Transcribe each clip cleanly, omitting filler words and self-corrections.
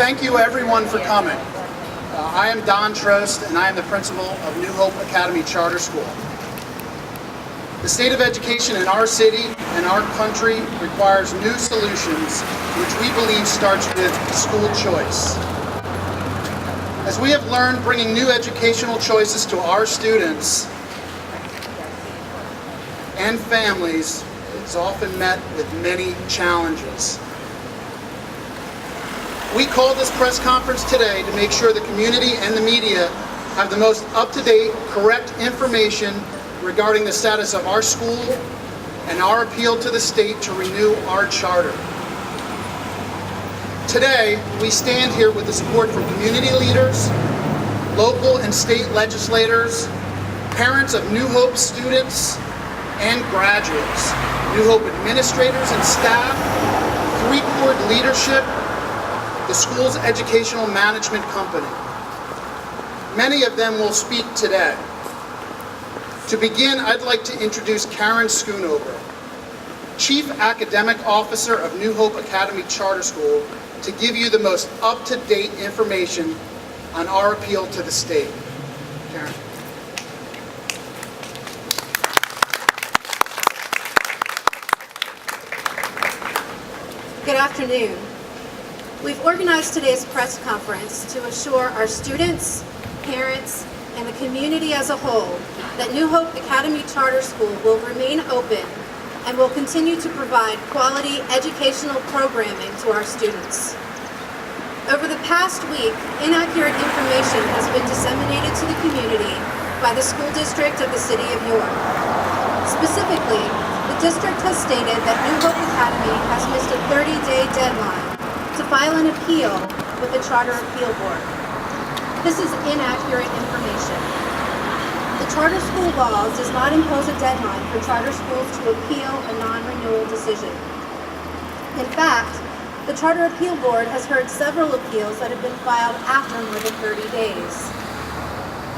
Thank you everyone for coming. I am Don Trost and I am the principal of New Hope Academy Charter School. The state of education in our city and our country requires new solutions, which we believe starts with school choice. As we have learned, bringing new educational choices to our students and families is often met with many challenges. We called this press conference today to make sure the community and the media have the most up-to-date, correct information regarding the status of our school and our appeal to the state to renew our charter. Today, we stand here with the support from community leaders, local and state legislators, parents of New Hope students and graduates, New Hope administrators and staff, three-chord leadership, the school's educational management company. Many of them will speak today. To begin, I'd like to introduce Karen Schoonover, Chief Academic Officer of New Hope Academy Charter School, to give you the most up-to-date information on our appeal to the state. Karen. Good afternoon. We've organized today's press conference to assure our students, parents, and the community as a whole that New Hope Academy Charter School will remain open and will continue to provide quality educational programming to our students. Over the past week, inaccurate information has been disseminated to the community by the school district of the City of York. Specifically, the district has stated that New Hope Academy has missed a 30-day deadline to file an appeal with the Charter Appeal Board. This is inaccurate information. The charter school law does not impose a deadline for charter schools to appeal a non-renewal decision. In fact, the Charter Appeal Board has heard several appeals that have been filed after more than 30 days.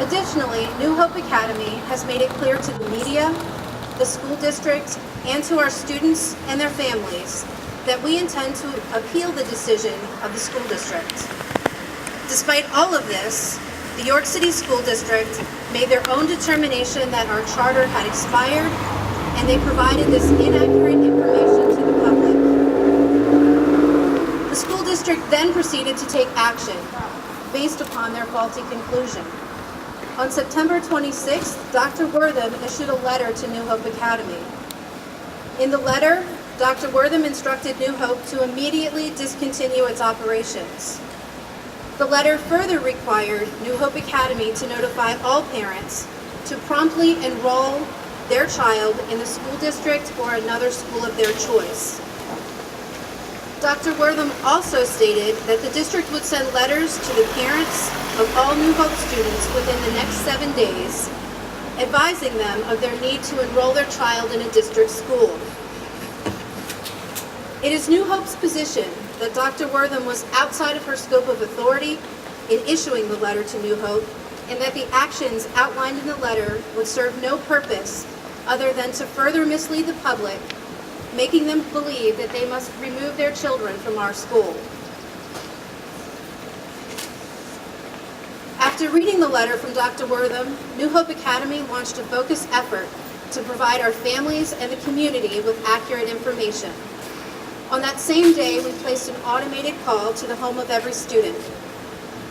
Additionally, New Hope Academy has made it clear to the media, the school district, and to our students and their families that we intend to appeal the decision of the school district. Despite all of this, the York City School District made their own determination that our charter had expired, and they provided this inaccurate information to the public. The school district then proceeded to take action based upon their faulty conclusion. On September 26th, Dr. Wortham issued a letter to New Hope Academy. In the letter, Dr. Wortham instructed New Hope to immediately discontinue its operations. The letter further required New Hope Academy to notify all parents to promptly enroll their child in the school district or another school of their choice. Dr. Wortham also stated that the district would send letters to the parents of all New Hope students within the next 7 days, advising them of their need to enroll their child in a district school. It is New Hope's position that Dr. Wortham was outside of her scope of authority in issuing the letter to New Hope, and that the actions outlined in the letter would serve no purpose other than to further mislead the public, making them believe that they must remove their children from our school. After reading the letter from Dr. Wortham, New Hope Academy launched a focused effort to provide our families and the community with accurate information. On that same day, we placed an automated call to the home of every student.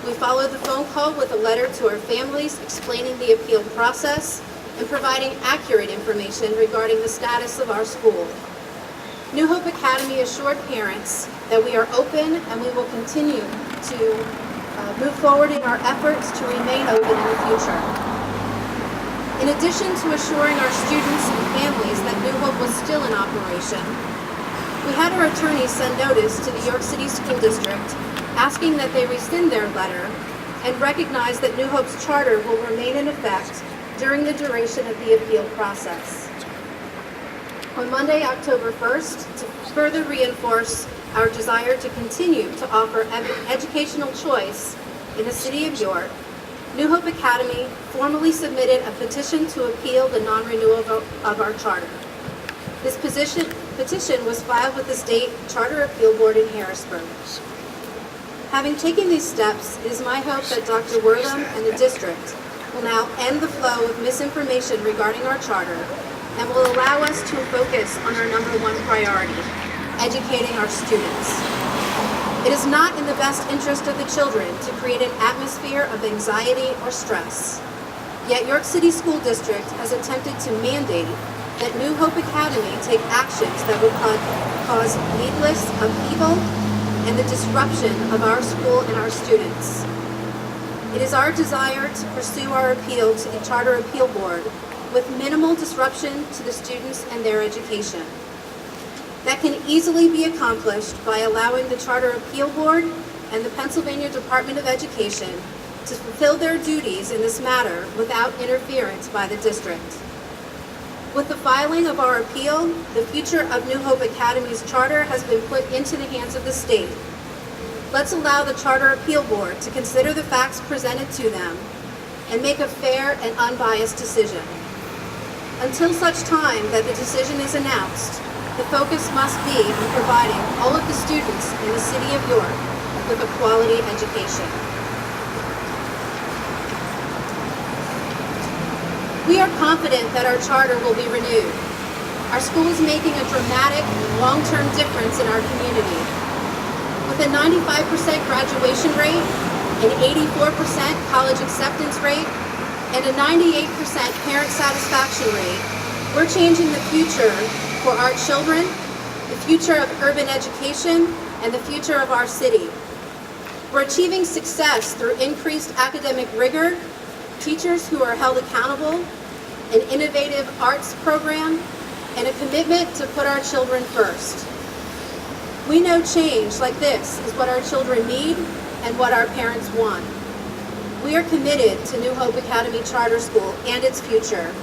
We followed the phone call with a letter to our families explaining the appeal process and providing accurate information regarding the status of our school. New Hope Academy assured parents that we are open and we will continue to move forward in our efforts to remain open in the future. In addition to assuring our students and families that New Hope was still in operation, we had our attorneys send notice to the York City School District asking that they rescind their letter and recognize that New Hope's charter will remain in effect during the duration of the appeal process. On Monday, October 1st, to further reinforce our desire to continue to offer educational choice in the City of York, New Hope Academy formally submitted a petition to appeal the non-renewal of our charter. This petition was filed with the State Charter Appeal Board in Harrisburg. Having taken these steps, it is my hope that Dr. Wortham and the district will now end the flow of misinformation regarding our charter and will allow us to focus on our number one priority, educating our students. It is not in the best interest of the children to create an atmosphere of anxiety or stress. Yet York City School District has attempted to mandate that New Hope Academy take actions that would cause needless upheaval and the disruption of our school and our students. It is our desire to pursue our appeal to the Charter Appeal Board with minimal disruption to the students and their education. That can easily be accomplished by allowing the Charter Appeal Board and the Pennsylvania Department of Education to fulfill their duties in this matter without interference by the district. With the filing of our appeal, the future of New Hope Academy's charter has been put into the hands of the state. Let's allow the Charter Appeal Board to consider the facts presented to them and make a fair and unbiased decision. Until such time that the decision is announced, the focus must be on providing all of the students in the City of York with a quality education. We are confident that our charter will be renewed. Our school is making a dramatic, long-term difference in our community. With a 95% graduation rate, an 84% college acceptance rate, and a 98% parent satisfaction rate, we're changing the future for our children, the future of urban education, and the future of our city. We're achieving success through increased academic rigor, teachers who are held accountable, an innovative arts program, and a commitment to put our children first. We know change like this is what our children need and what our parents want. We are committed to New Hope Academy Charter School and its future,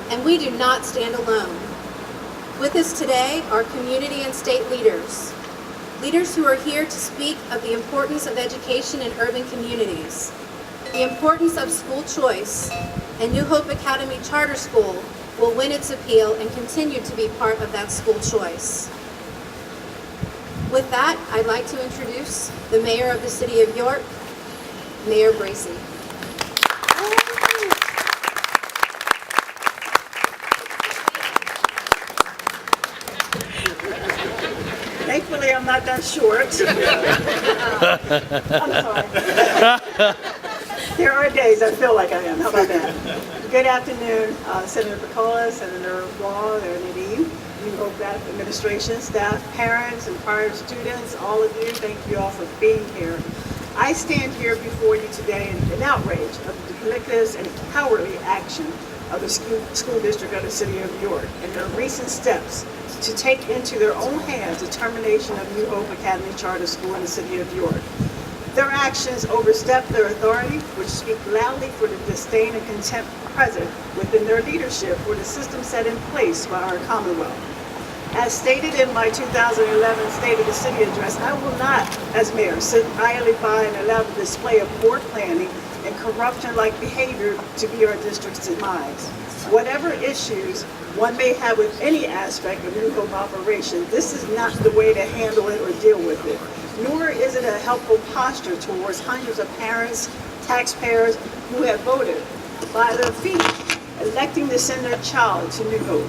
and we do not stand alone. With us today are community and state leaders who are here to speak of the importance of education in urban communities, the importance of school choice, and New Hope Academy Charter School will win its appeal and continue to be part of that school choice. With that, I'd like to introduce the Mayor of the City of York, Mayor Bracy. Thankfully, I'm not that short. I'm sorry. There are days I feel like I am. How about that? Good afternoon, Senator Piccola, Senator Wall, and Nadine, New Hope administration, staff, parents, and prior students, all of you, thank you all for being here. I stand here before you today in outrage of the duplicitous and cowardly action of the school district of the City of York and their recent steps to take into their own hands the termination of New Hope Academy Charter School in the City of York. Their actions overstep their authority, which speak loudly for the disdain and contempt present within their leadership for the system set in place by our Commonwealth. As stated in my 2011 State of the City address, I will not, as mayor, sit idly by and allow the display of poor planning and corruption-like behavior to be our district's demise. Whatever issues one may have with any aspect of New Hope operation, this is not the way to handle it or deal with it. Nor is it a helpful posture towards hundreds of parents, taxpayers who have voted by their feet, electing to send their child to New Hope.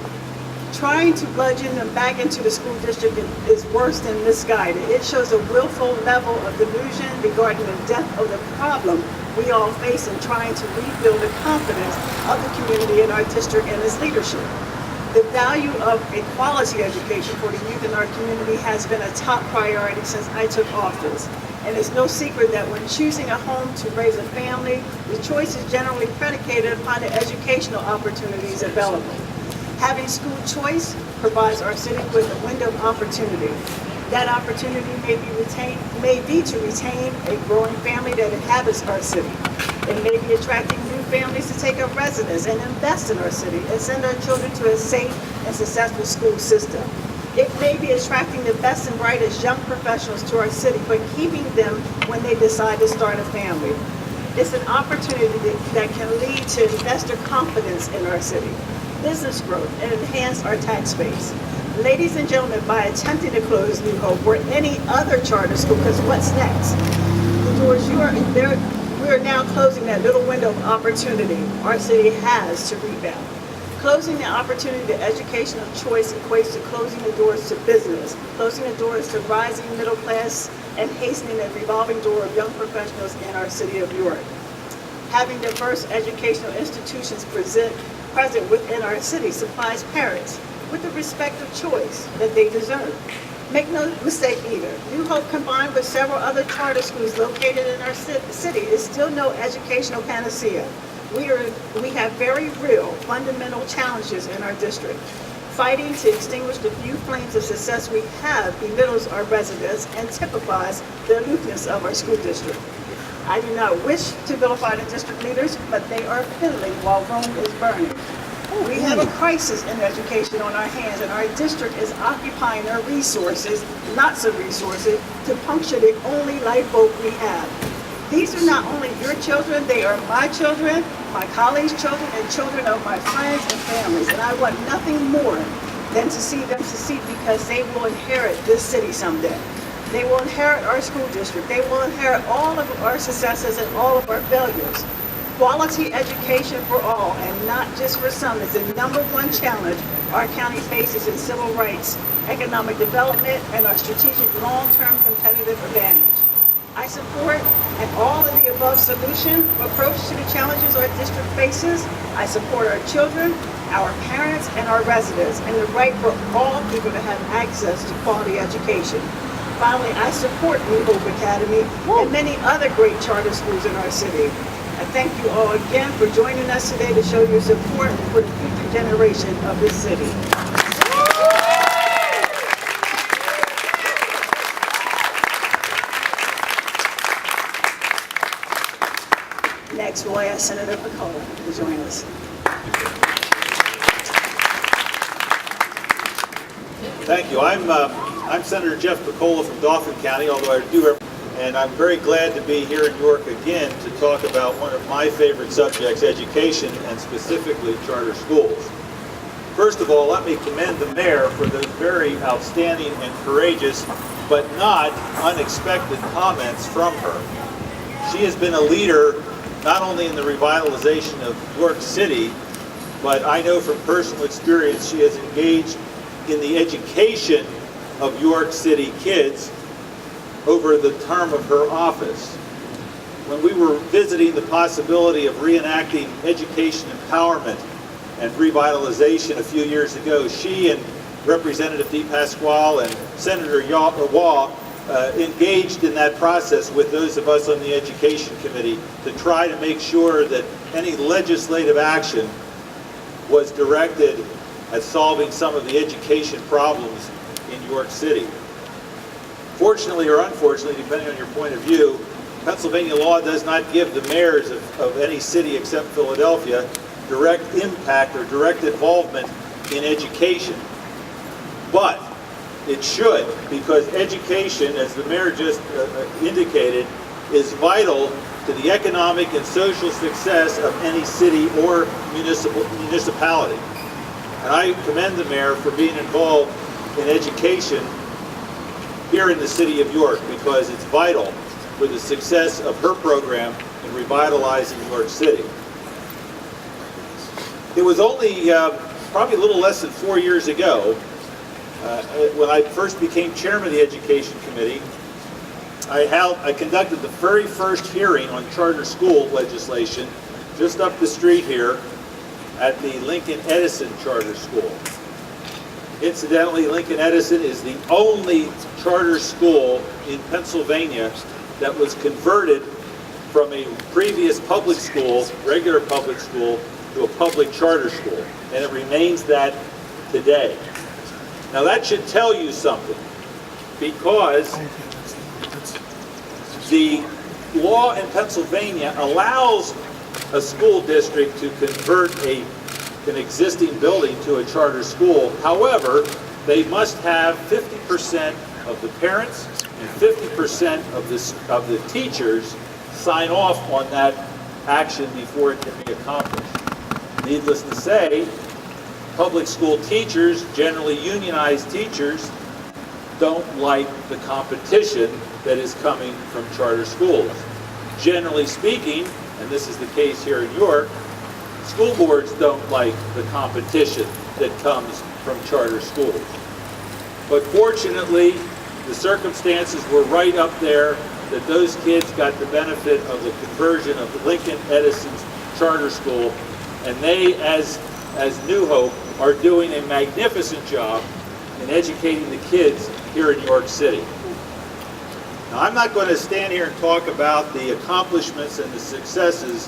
Trying to bludgeon them back into the school district is worse than misguided. It shows a willful level of delusion regarding the depth of the problem we all face in trying to rebuild the confidence of the community in our district and its leadership. The value of a quality education for the youth in our community has been a top priority since I took office. And it's no secret that when choosing a home to raise a family, the choice is generally predicated upon the educational opportunities available. Having school choice provides our city with a window of opportunity. That opportunity may be to retain a growing family that inhabits our city. It may be attracting new families to take up residence and invest in our city and send our children to a safe and successful school system. It may be attracting the best and brightest young professionals to our city, but keeping them when they decide to start a family. It's an opportunity that can lead to investor confidence in our city, business growth, and enhance our tax base. Ladies and gentlemen, by attempting to close New Hope or any other charter school, because what's next? The doors we are now closing that little window of opportunity our city has to rebound. Closing the opportunity to education of choice equates to closing the doors to business, closing the doors to rising middle class, and hastening the revolving door of young professionals in our city of York. Having diverse educational institutions present within our city supplies parents with the respect of choice that they deserve. Make no mistake either, New Hope combined with several other charter schools located in our city is still no educational panacea. We have very real fundamental challenges in our district. Fighting to extinguish the few flames of success we have belittles our residents and typifies the aloofness of our school district. I do not wish to vilify the district leaders, but they are fiddling while Rome is burning. We have a crisis in education on our hands, and our district is occupying our resources, lots of resources, to puncture the only lifeboat we have. These are not only your children, they are my children, my colleagues' children, and children of my friends and families. And I want nothing more than to see them succeed because they will inherit this city someday. They will inherit our school district. They will inherit all of our successes and all of our failures. Quality education for all, and not just for some, is the #1 challenge our county faces in civil rights, economic development, and our strategic long-term competitive advantage. I support an all-of-the-above solution approach to the challenges our district faces. I support our children, our parents, and our residents, and the right for all people to have access to quality education. Finally, I support New Hope Academy and many other great charter schools in our city. I thank you all again for joining us today to show your support for the future generation of this city. Next, we'll ask Senator Picola to join us. Thank you. I'm Senator Jeff Picola from Dauphin County, although I do, and I'm very glad to be here in York again to talk about one of my favorite subjects, education, and specifically charter schools. First of all, let me commend the mayor for those very outstanding and courageous, but not unexpected comments from her. She has been a leader not only in the revitalization of York City, but I know from personal experience she has engaged in the education of York City kids over the term of her office. When we were visiting the possibility of reenacting education empowerment and revitalization a few years ago, she and Representative DePasquale and Senator Waugh engaged in that process with those of us on the Education Committee to try to make sure that any legislative action was directed at solving some of the education problems in York City. Fortunately or unfortunately, depending on your point of view, Pennsylvania law does not give the mayors of any city except Philadelphia direct impact or direct involvement in education. But it should, because education, as the mayor just indicated, is vital to the economic and social success of any city or municipality. And I commend the mayor for being involved in education here in the city of York, because it's vital for the success of her program in revitalizing York City. It was only probably a little less than 4 years ago when I first became chairman of the Education Committee. I conducted the very first hearing on charter school legislation just up the street here at the Lincoln Edison Charter School. Incidentally, Lincoln Edison is the only charter school in Pennsylvania that was converted from a previous public school, regular public school, to a public charter school, and it remains that today. Now that should tell you something, because the law in Pennsylvania allows a school district to convert an existing building to a charter school. However, they must have 50% of the parents and 50% of the teachers sign off on that action before it can be accomplished. Needless to say, public school teachers, generally unionized teachers, don't like the competition that is coming from charter schools. Generally speaking, and this is the case here in York, school boards don't like the competition that comes from charter schools. But fortunately, the circumstances were right up there that those kids got the benefit of the conversion of Lincoln Edison's charter school, and they, as New Hope, are doing a magnificent job in educating the kids here in York City. Now, I'm not going to stand here and talk about the accomplishments and the successes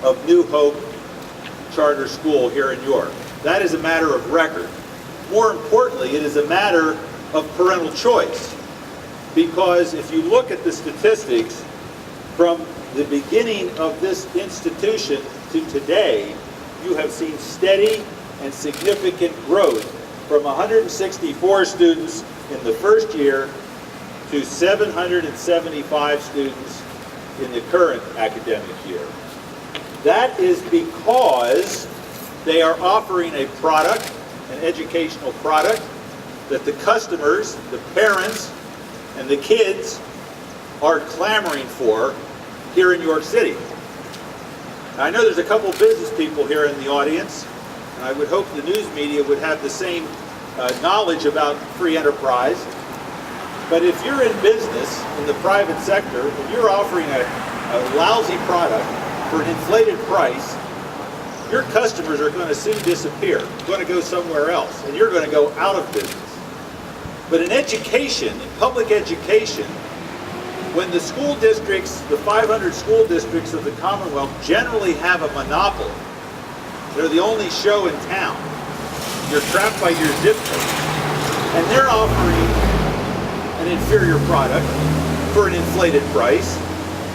of New Hope Charter School here in York. That is a matter of record. More importantly, it is a matter of parental choice. Because if you look at the statistics from the beginning of this institution to today, you have seen steady and significant growth from 164 students in the first year to 775 students in the current academic year. That is because they are offering a product, an educational product, that the customers, the parents, and the kids are clamoring for here in York City. Now, I know there's a couple business people here in the audience, and I would hope the news media would have the same knowledge about free enterprise. But if you're in business in the private sector and you're offering a lousy product for an inflated price, your customers are going to soon disappear, going to go somewhere else, and you're going to go out of business. But in education, in public education, when the school districts, the 500 school districts of the Commonwealth generally have a monopoly, they're the only show in town. You're trapped by your zip code. And they're offering an inferior product for an inflated price.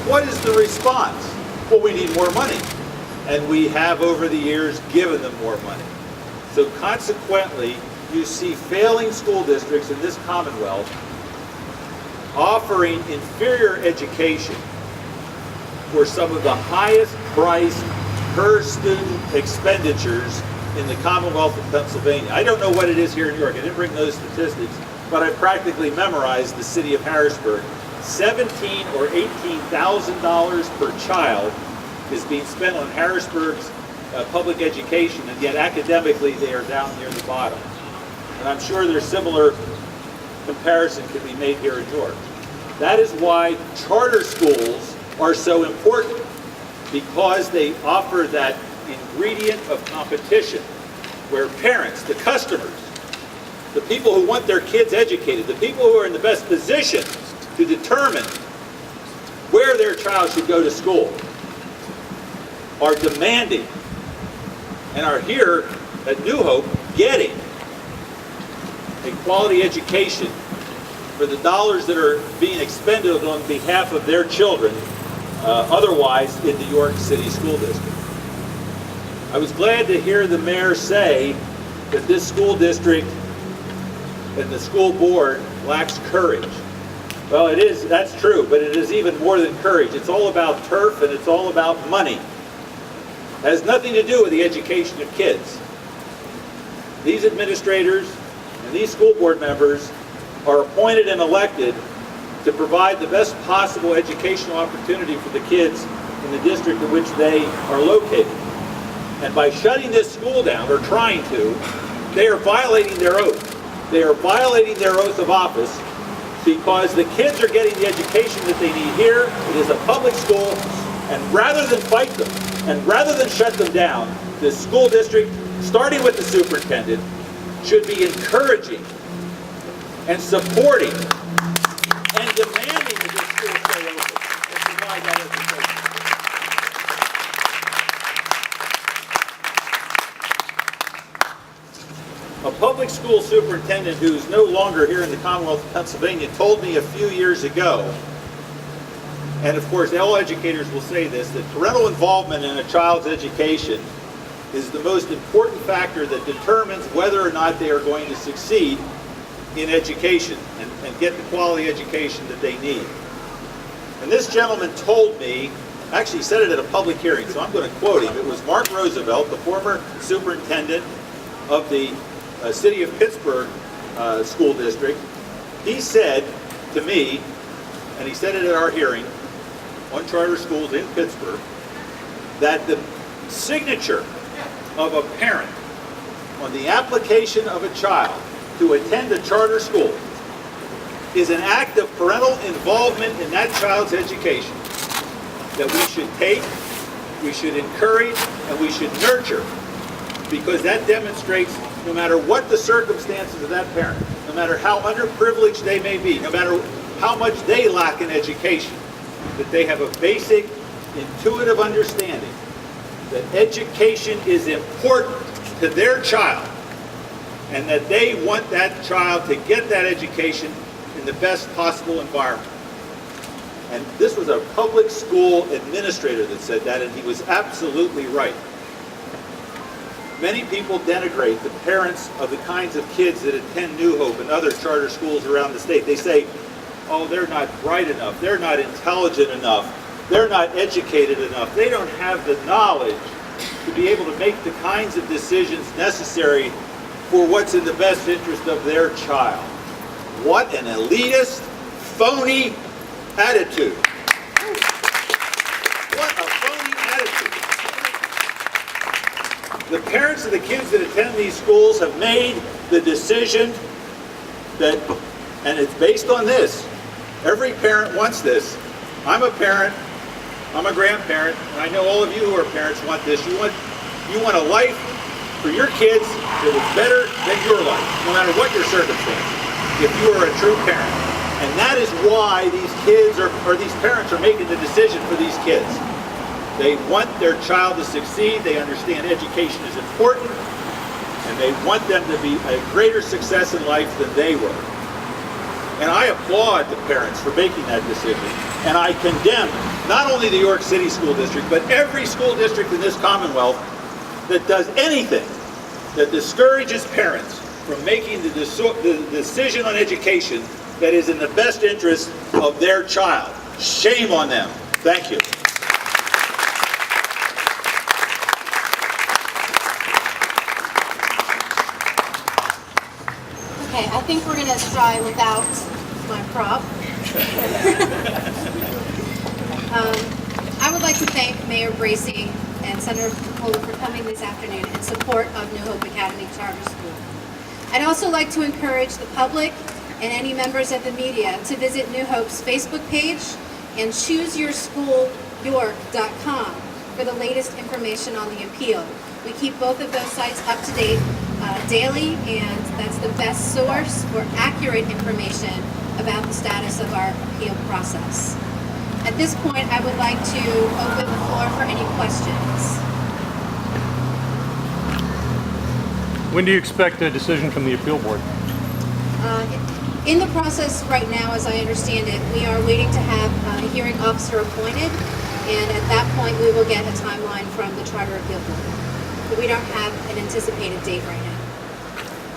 What is the response? Well, we need more money. And we have over the years given them more money. So consequently, you see failing school districts in this Commonwealth offering inferior education for some of the highest priced per student expenditures in the Commonwealth of Pennsylvania. I don't know what it is here in York. I didn't bring those statistics, but I practically memorized the city of Harrisburg. $17,000 or $18,000 per child is being spent on Harrisburg's public education, and yet academically they are down near the bottom. And I'm sure there's similar comparison can be made here in York. That is why charter schools are so important, because they offer that ingredient of competition where parents, the customers, the people who want their kids educated, the people who are in the best position to determine where their child should go to school, are demanding and are here at New Hope getting a quality education for the dollars that are being expended on behalf of their children otherwise in the York City School District. I was glad to hear the mayor say that this school district and the school board lacks courage. Well, that's true, but it is even more than courage. It's all about turf and it's all about money. It has nothing to do with the education of kids. These administrators and these school board members are appointed and elected to provide the best possible educational opportunity for the kids in the district in which they are located. And by shutting this school down, or trying to, they are violating their oath. They are violating their oath of office because the kids are getting the education that they need here. It is a public school, and rather than fight them, and rather than shut them down, the school district, starting with the superintendent, should be encouraging and supporting and demanding that this school stay open and provide that education. A public school superintendent who's no longer here in the Commonwealth of Pennsylvania told me a few years ago, and of course all educators will say this, that parental involvement in a child's education is the most important factor that determines whether or not they are going to succeed in education and get the quality education that they need. And this gentleman told me, actually said it at a public hearing, so I'm going to quote him. It was Mark Roosevelt, the former superintendent of the City of Pittsburgh School District, he said to me, and he said it at our hearing on charter schools in Pittsburgh, that the signature of a parent on the application of a child to attend a charter school is an act of parental involvement in that child's education that we should take, we should encourage, and we should nurture, because that demonstrates, no matter what the circumstances of that parent, no matter how underprivileged they may be, no matter how much they lack in education, that they have a basic, intuitive understanding that education is important to their child, and that they want that child to get that education in the best possible environment. And this was a public school administrator that said that, and he was absolutely right. Many people denigrate the parents of the kinds of kids that attend New Hope and other charter schools around the state. They say, oh, they're not bright enough, they're not intelligent enough, they're not educated enough, they don't have the knowledge to be able to make the kinds of decisions necessary for what's in the best interest of their child. What an elitist, phony attitude. What a phony attitude. The parents of the kids that attend these schools have made the decision that, and it's based on this, every parent wants this. I'm a parent, I'm a grandparent, and I know all of you who are parents want this. You want a life for your kids that is better than your life, no matter what your circumstances, if you are a true parent. And that is why these kids or these parents are making the decision for these kids. They want their child to succeed, they understand education is important, and they want them to be a greater success in life than they were. And I applaud the parents for making that decision. And I condemn not only the York City School District, but every school district in this Commonwealth that does anything that discourages parents from making the decision on education that is in the best interest of their child. Shame on them. Thank you. Okay, I think we're going to try without my prop. I would like to thank Mayor Bracey and Senator Picola for coming this afternoon in support of New Hope Academy Charter School. I'd also like to encourage the public and any members of the media to visit New Hope's Facebook page and chooseyourschoolyork.com for the latest information on the appeal. We keep both of those sites up to date daily, and that's the best source for accurate information about the status of our appeal process. At this point, I would like to open the floor for any questions. When do you expect a decision from the appeal board? In the process right now, as I understand it, we are waiting to have a hearing officer appointed, and at that point we will get a timeline from the Charter Appeal Board. But we don't have an anticipated date right now.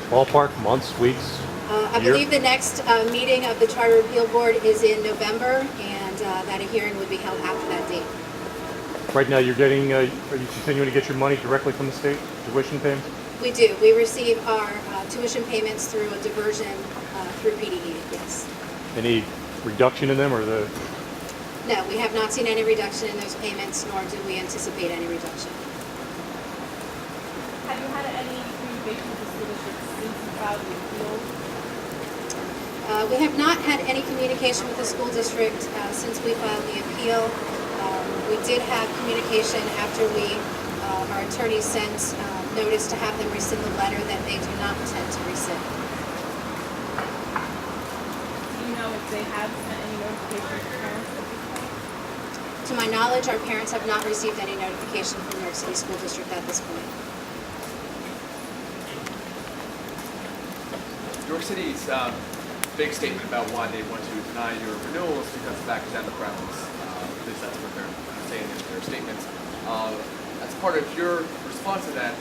Ballpark, months, weeks? I believe the next meeting of the Charter Appeal Board is in November, and that a hearing would be held after that date. Right now you're getting, are you continuing to get your money directly from the state, tuition payments? We do. We receive our tuition payments through a diversion through PDE, yes. Any reduction in them, or the? No, we have not seen any reduction in those payments, nor do we anticipate any reduction. Have you had any communication with the school district since you filed the appeal? We have not had any communication with the school district since we filed the appeal. We did have communication after our attorney sent notice to have them rescind the letter that they do not intend to rescind. Do you know if they have sent any notification to parents at this point? To my knowledge, our parents have not received any notification from New York City School District at this point. York City's big statement about why they want to deny your renewal is because of academic grounds. At least that's what they're saying in their statements. As part of your response to that,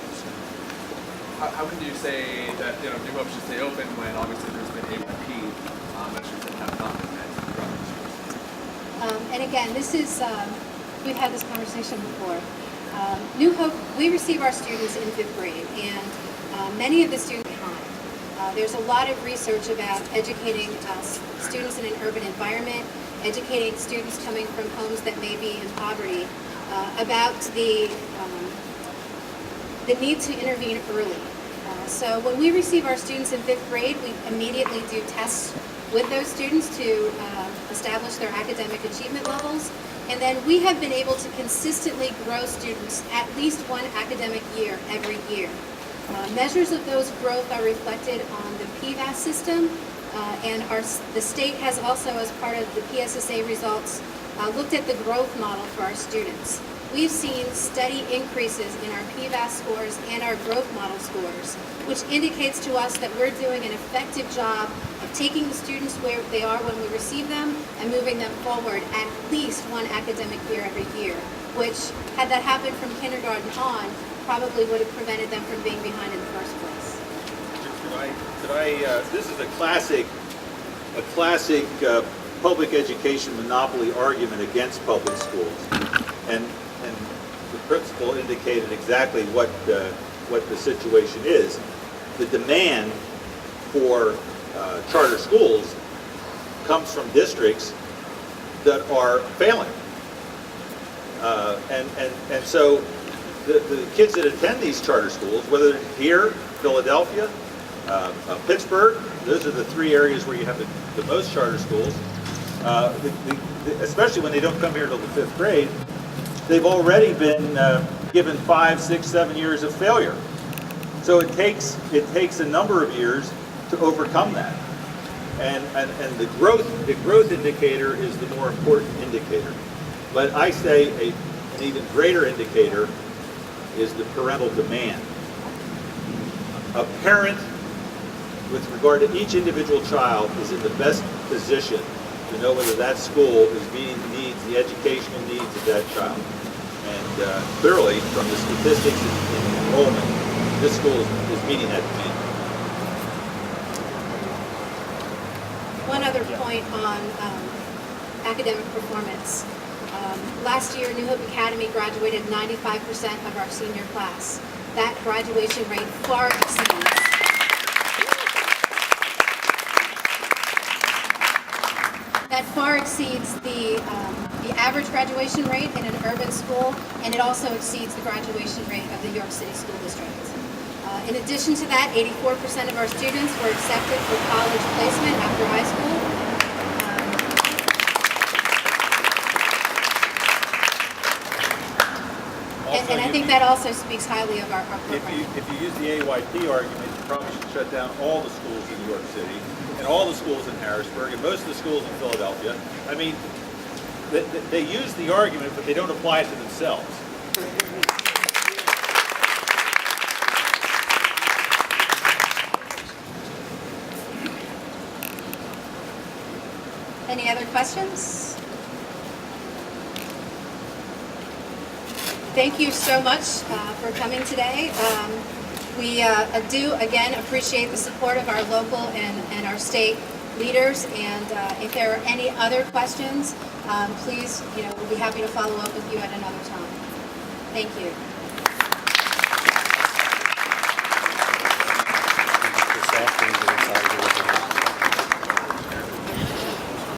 how can you say that New Hope should stay open when obviously there's been AYP measures that have not been met? And again, this is, we've had this conversation before. New Hope, we receive our students in 5th grade, and many of the students behind. There's a lot of research about educating students in an urban environment, educating students coming from homes that may be in poverty, about the need to intervene early. So when we receive our students in 5th grade, we immediately do tests with those students to establish their academic achievement levels. And then we have been able to consistently grow students at least one academic year every year. Measures of those growth are reflected on the PVAS system, and the state has also, as part of the PSSA results, looked at the growth model for our students. We've seen steady increases in our PVAS scores and our growth model scores, which indicates to us that we're doing an effective job of taking the students where they are when we receive them and moving them forward at least one academic year every year, which, had that happened from kindergarten on, probably would have prevented them from being behind in the first place. This is a classic public education monopoly argument against public schools, and the principal indicated exactly what the situation is. The demand for charter schools comes from districts that are failing, and so the kids that attend these charter schools, whether they're here, Philadelphia, Pittsburgh, those are the 3 areas where you have the most charter schools, especially when they don't come here till the 5th grade, they've already been given 5, 6, 7 years of failure. So it takes a number of years to overcome that. And the growth indicator is the more important indicator. But I say an even greater indicator is the parental demand. A parent, with regard to each individual child, is in the best position to know whether that school is meeting the needs, the educational needs of that child. And clearly, from the statistics in enrollment, this school is meeting that demand. One other point on academic performance. Last year, New Hope Academy graduated 95% of our senior class. That graduation rate far exceeds the average graduation rate in an urban school, and it also exceeds the graduation rate of the York City School District. In addition to that, 84% of our students were accepted for college placement after high school. And I think that also speaks highly of our program. If you use the AYP argument, you probably should shut down all the schools in New York City and all the schools in Harrisburg and most of the schools in Philadelphia. I mean, they use the argument, but they don't apply it to themselves. Any other questions? Thank you so much for coming today. We do, again, appreciate the support of our local and our state leaders, and if there are any other questions, please, we'll be happy to follow up with you at another time. Thank you.